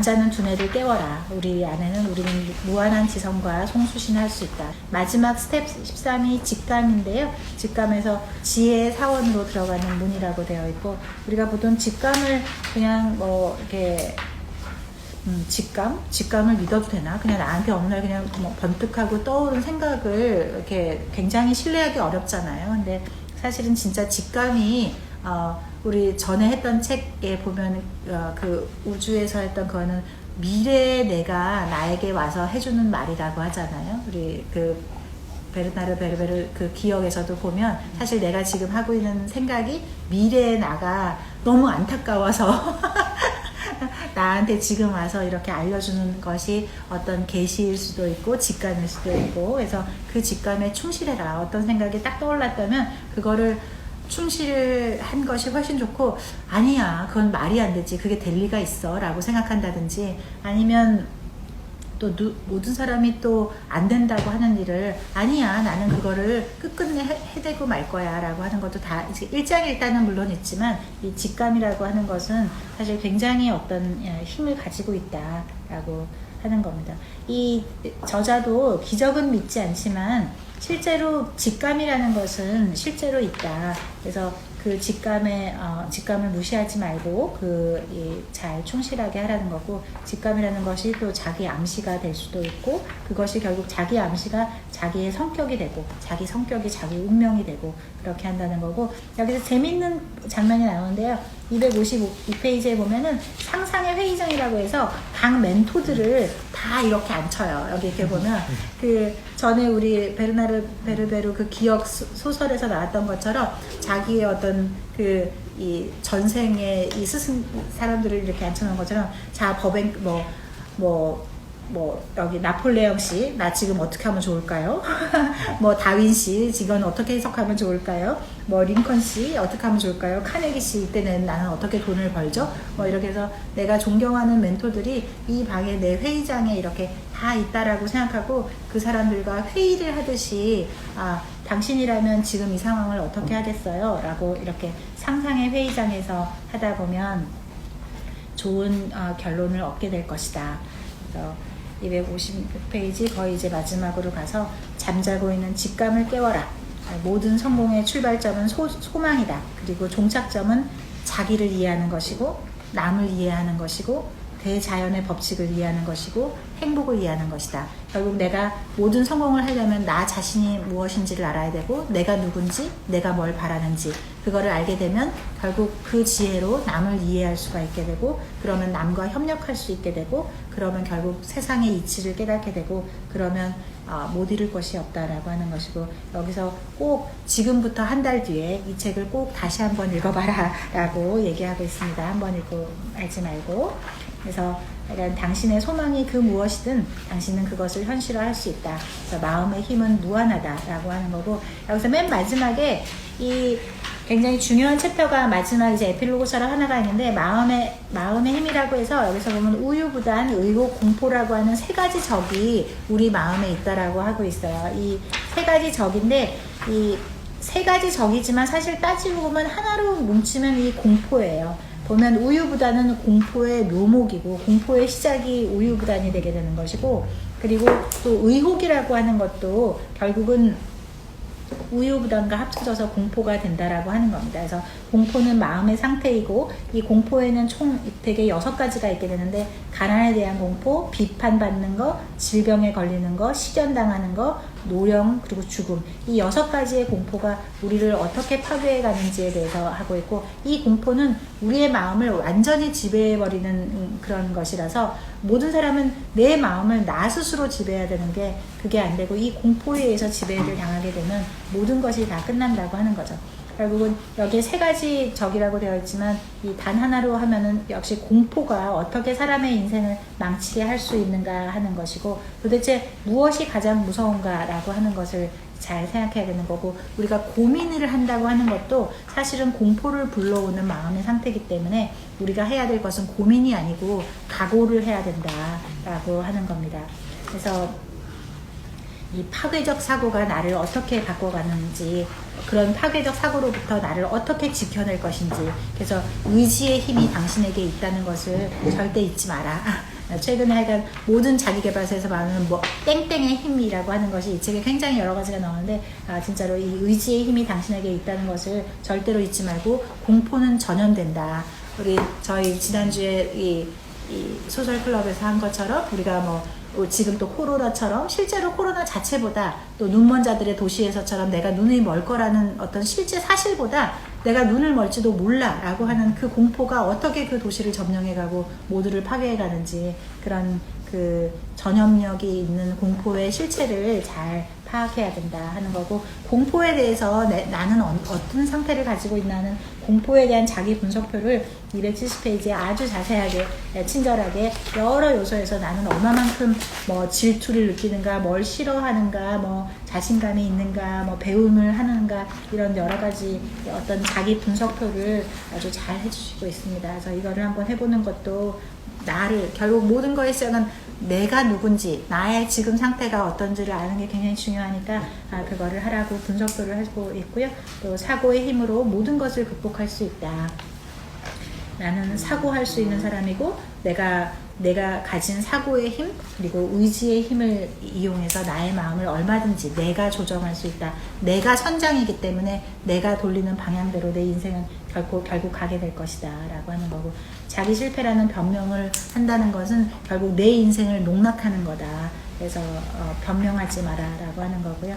잠자는 두뇌를 깨워라. 우리 안에는 우리는 무한한 지성과 송수신할 수 있다. 마지막 스텝 13이 직감인데요. 직감에서 지혜의 사원으로 들어가는 문이라고 되어 있고, 우리가 보통 직감을 그냥 뭐 이렇게 직감을 믿어도 되나? 그냥 나한테 어느 날 그냥 뭐 번뜩하고 떠오른 생각을 이렇게 굉장히 신뢰하기 어렵잖아요. 근데 사실은 진짜 직감이 우리 전에 했던 책에 보면 그 우주에서 했던 거는 미래의 내가 나에게 와서 해주는 말이라고 하잖아요. 우리 그 베르나르 베르베르 그 기억에서도 보면 사실 내가 지금 하고 있는 생각이 미래의 나가 너무 안타까워서 나한테 지금 와서 이렇게 알려주는 것이 어떤 계시일 수도 있고 직감일 수도 있고, 그래서 그 직감에 충실해라. 어떤 생각이 딱 떠올랐다면 그거를 충실한 것이 훨씬 좋고, 아니야 그건 말이 안 되지, 그게 될 리가 있어 라고 생각한다든지, 아니면 또 모든 사람이 또 안 된다고 하는 일을 아니야 나는 그거를 끝끝내 해대고 말 거야 라고 하는 것도 다 일장일단은 물론 있지만, 이 직감이라고 하는 것은 사실 굉장히 어떤 힘을 가지고 있다 라고 하는 겁니다. 이 저자도 기적은 믿지 않지만 실제로 직감이라는 것은 실제로 있다. 그래서 그 직감을 무시하지 말고 잘 충실하게 하라는 거고, 직감이라는 것이 또 자기 암시가 될 수도 있고, 그것이 결국 자기 암시가 자기의 성격이 되고, 자기 성격이 자기 운명이 되고, 그렇게 한다는 거고, 여기서 재밌는 장면이 나오는데요. 252페이지에 보면은 상상의 회의장이라고 해서 각 멘토들을 다 이렇게 앉혀요. 여기 이렇게 보면 그 전에 우리 베르나르 베르베르 그 기억 소설에서 나왔던 것처럼 자기의 어떤 이 전생의 이 스승 사람들을 이렇게 앉혀놓은 것처럼, 자 법엔 여기 나폴레옹 씨, 나 지금 어떻게 하면 좋을까요? 뭐 다윈 씨, 지금 어떻게 해석하면 좋을까요? 뭐 링컨 씨, 어떻게 하면 좋을까요? 카네기 씨, 이때는 나는 어떻게 돈을 벌죠? 뭐 이렇게 해서 내가 존경하는 멘토들이 이 방에 내 회의장에 이렇게 다 있다라고 생각하고, 그 사람들과 회의를 하듯이 당신이라면 지금 이 상황을 어떻게 하겠어요? 라고 이렇게 상상의 회의장에서 하다 보면 좋은 결론을 얻게 될 것이다. 그래서 256페이지 거의 이제 마지막으로 가서, 잠자고 있는 직감을 깨워라. 모든 성공의 출발점은 소망이다. 그리고 종착점은 자기를 이해하는 것이고, 남을 이해하는 것이고, 대자연의 법칙을 이해하는 것이고, 행복을 이해하는 것이다. 결국 내가 모든 성공을 하려면 나 자신이 무엇인지를 알아야 되고, 내가 누군지, 내가 뭘 바라는지, 그거를 알게 되면 결국 그 지혜로 남을 이해할 수가 있게 되고, 그러면 남과 협력할 수 있게 되고, 그러면 결국 세상의 이치를 깨닫게 되고, 그러면 못 잃을 것이 없다라고 하는 것이고, 여기서 꼭 지금부터 한 달 뒤에 이 책을 꼭 다시 한번 읽어봐라 라고 얘기하고 있습니다. 한번 읽고 알지 말고. 그래서 당신의 소망이 그 무엇이든 당신은 그것을 현실화할 수 있다. 그래서 마음의 힘은 무한하다라고 하는 거고, 여기서 맨 마지막에 이 굉장히 중요한 챕터가 마지막 이제 에필로그처럼 하나가 있는데, 마음의 힘이라고 해서 여기서 보면 우유부단, 의혹, 공포라고 하는 세 가지 적이 우리 마음에 있다라고 하고 있어요. 이 세 가지 적인데, 이 세 가지 적이지만 사실 따지고 보면 하나로 뭉치면 이 공포예요. 보면 우유부단은 공포의 묘목이고, 공포의 시작이 우유부단이 되게 되는 것이고, 그리고 또 의혹이라고 하는 것도 결국은 우유부단과 합쳐져서 공포가 된다라고 하는 겁니다. 그래서 공포는 마음의 상태이고, 이 공포에는 총 되게 6가지가 있게 되는데, 가난에 대한 공포, 비판받는 거, 질병에 걸리는 거, 실현당하는 거, 노령, 그리고 죽음, 이 6가지의 공포가 우리를 어떻게 파괴해 가는지에 대해서 하고 있고, 이 공포는 우리의 마음을 완전히 지배해버리는 그런 것이라서, 모든 사람은 내 마음을 나 스스로 지배해야 되는 게 그게 안 되고, 이 공포에 의해서 지배를 당하게 되면 모든 것이 다 끝난다고 하는 거죠. 결국은 여기에 3가지 적이라고 되어 있지만, 이 단 하나로 하면은 역시 공포가 어떻게 사람의 인생을 망치게 할 수 있는가 하는 것이고, 도대체 무엇이 가장 무서운가라고 하는 것을 잘 생각해야 되는 거고, 우리가 고민을 한다고 하는 것도 사실은 공포를 불러오는 마음의 상태이기 때문에 우리가 해야 될 것은 고민이 아니고 각오를 해야 된다라고 하는 겁니다. 그래서 이 파괴적 사고가 나를 어떻게 바꿔가는지, 그런 파괴적 사고로부터 나를 어떻게 지켜낼 것인지, 그래서 의지의 힘이 당신에게 있다는 것을 절대 잊지 마라 최근에 하여간 모든 자기계발서에서 말하는 뭐 땡땡의 힘이라고 하는 것이 이 책에 굉장히 여러 가지가 나오는데 진짜로 이 의지의 힘이 당신에게 있다는 것을 절대로 잊지 말고 공포는 전염된다. 우리 저희 지난주에 이 소설 클럽에서 한 것처럼 우리가 뭐 지금 또 코로나처럼 실제로 코로나 자체보다 또 눈먼 자들의 도시에서처럼 내가 눈이 멀 거라는 어떤 실제 사실보다 내가 눈을 멀지도 몰라 라고 하는 그 공포가 어떻게 그 도시를 점령해가고 모두를 파괴해가는지 그런 그 전염력이 있는 공포의 실체를 잘 파악해야 된다 하는 거고, 공포에 대해서 나는 어떤 상태를 가지고 있나는 공포에 대한 자기 분석표를 270페이지에 아주 자세하게 친절하게 여러 요소에서 나는 얼마만큼 뭐 질투를 느끼는가, 뭘 싫어하는가, 뭐 자신감이 있는가, 뭐 배움을 하는가, 이런 여러 가지 어떤 자기 분석표를 아주 잘 해주시고 있습니다. 그래서 이거를 한번 해보는 것도 나를, 결국 모든 거에 시작은 내가 누군지, 나의 지금 상태가 어떤지를 아는 게 굉장히 중요하니까 그거를 하라고 분석도를 하고 있고요. 또 사고의 힘으로 모든 것을 극복할 수 있다. 나는 사고할 수 있는 사람이고 내가 가진 사고의 힘 그리고 의지의 힘을 이용해서 나의 마음을 얼마든지 내가 조정할 수 있다. 내가 선장이기 때문에 내가 돌리는 방향대로 내 인생은 결국 가게 될 것이다 라고 하는 거고, 자기 실패라는 변명을 한다는 것은 결국 내 인생을 농락하는 거다. 그래서 변명하지 마라 라고 하는 거고요.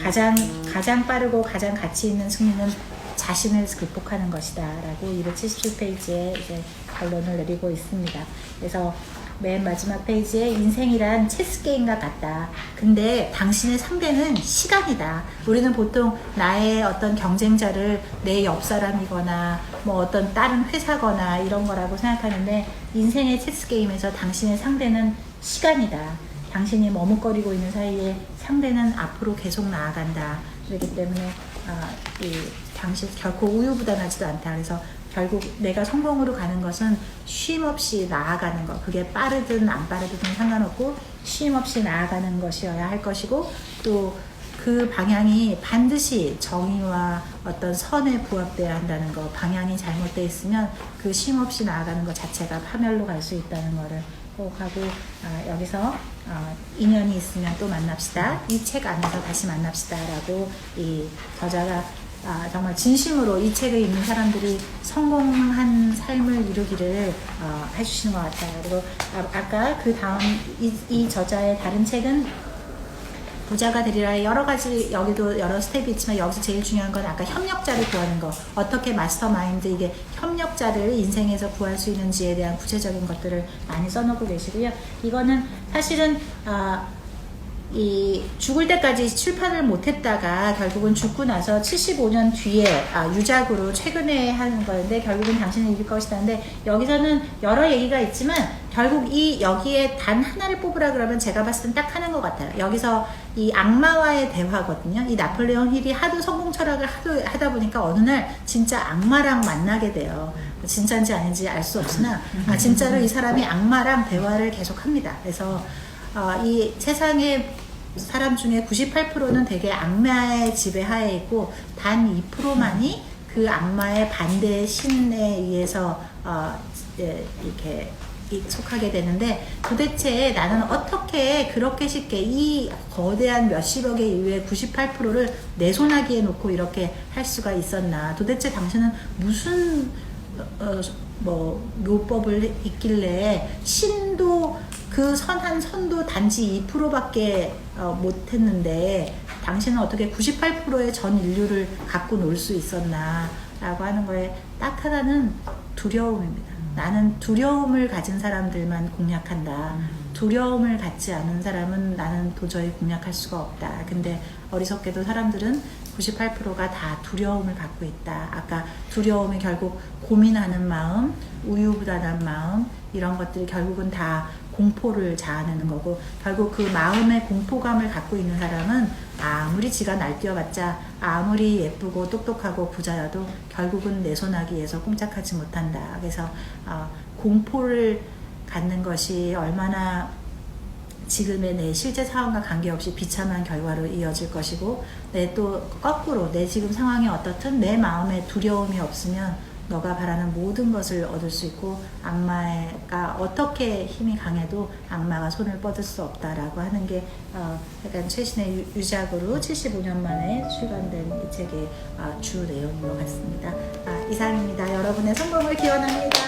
가장 빠르고 가장 가치 있는 승리는 자신을 극복하는 것이다 라고 277페이지에 이제 결론을 내리고 있습니다. 그래서 맨 마지막 페이지에 인생이란 체스게임과 같다. 근데 당신의 상대는 시간이다. 우리는 보통 나의 어떤 경쟁자를 내 옆사람이거나 뭐 어떤 다른 회사거나 이런 거라고 생각하는데, 인생의 체스게임에서 당신의 상대는 시간이다. 당신이 머뭇거리고 있는 사이에 상대는 앞으로 계속 나아간다. 그렇기 때문에 당신 결코 우유부단하지도 않다. 그래서 결국 내가 성공으로 가는 것은 쉼없이 나아가는 것, 그게 빠르든 안 빠르든 상관없고 쉼없이 나아가는 것이어야 할 것이고, 또 그 방향이 반드시 정의와 어떤 선에 부합돼야 한다는 것, 방향이 잘못되어 있으면 그 쉼없이 나아가는 것 자체가 파멸로 갈 수 있다는 것을 꼭 하고, 여기서 인연이 있으면 또 만납시다. 이 책 안에서 다시 만납시다 라고 이 저자가 정말 진심으로 이 책을 읽는 사람들이 성공한 삶을 이루기를 해주시는 것 같아요. 그리고 아까 그 다음 이 저자의 다른 책은 부자가 되리라, 여러 가지 여기도 여러 스텝이 있지만 여기서 제일 중요한 건 아까 협력자를 구하는 거, 어떻게 마스터마인드, 이게 협력자를 인생에서 구할 수 있는지에 대한 구체적인 것들을 많이 써놓고 계시고요. 이거는 사실은 이 죽을 때까지 출판을 못했다가 결국은 죽고 나서 75년 뒤에 유작으로 최근에 하는 거였는데, 결국은 당신은 이길 것이다는데, 여기서는 여러 얘기가 있지만 결국 여기에 단 하나를 뽑으라 그러면 제가 봤을 땐 딱 하는 것 같아요. 여기서 이 악마와의 대화거든요. 이 나폴레옹 힐이 하도 성공 철학을 하다 보니까 어느 날 진짜 악마랑 만나게 돼요. 진짜인지 아닌지 알 수 없으나 진짜로 이 사람이 악마랑 대화를 계속 합니다. 그래서 이 세상의 사람 중에 98%는 되게 악마의 지배하에 있고 단 2%만이 그 악마의 반대의 신에 의해서 이렇게 속하게 되는데, 도대체 나는 어떻게 그렇게 쉽게 이 거대한 몇십억에 의해 98%를 내 손아귀에 놓고 이렇게 할 수가 있었나. 도대체 당신은 무슨 묘법을 있길래 신도 그 선한 선도 단지 2%밖에 못했는데 당신은 어떻게 98%의 전 인류를 갖고 놀 수 있었나 라고 하는 거에 딱 하나는 두려움입니다. 나는 두려움을 가진 사람들만 공략한다. 두려움을 갖지 않은 사람은 나는 도저히 공략할 수가 없다. 근데 어리석게도 사람들은 98%가 다 두려움을 갖고 있다. 아까 두려움이 결국 고민하는 마음, 우유부단한 마음, 이런 것들이 결국은 다 공포를 자아내는 거고, 결국 그 마음의 공포감을 갖고 있는 사람은 아무리 지가 날뛰어봤자, 아무리 예쁘고 똑똑하고 부자여도 결국은 내 손아귀에서 꼼짝하지 못한다. 그래서 공포를 갖는 것이 얼마나 지금의 내 실제 상황과 관계없이 비참한 결과로 이어질 것이고, 또 거꾸로 내 지금 상황이 어떻든 내 마음에 두려움이 없으면 너가 바라는 모든 것을 얻을 수 있고 악마가 어떻게 힘이 강해도 악마가 손을 뻗을 수 없다라고 하는 게 약간 최신의 유작으로 75년 만에 출간된 이 책의 주 내용인 것 같습니다. 이상입니다. 여러분의 성공을 기원합니다.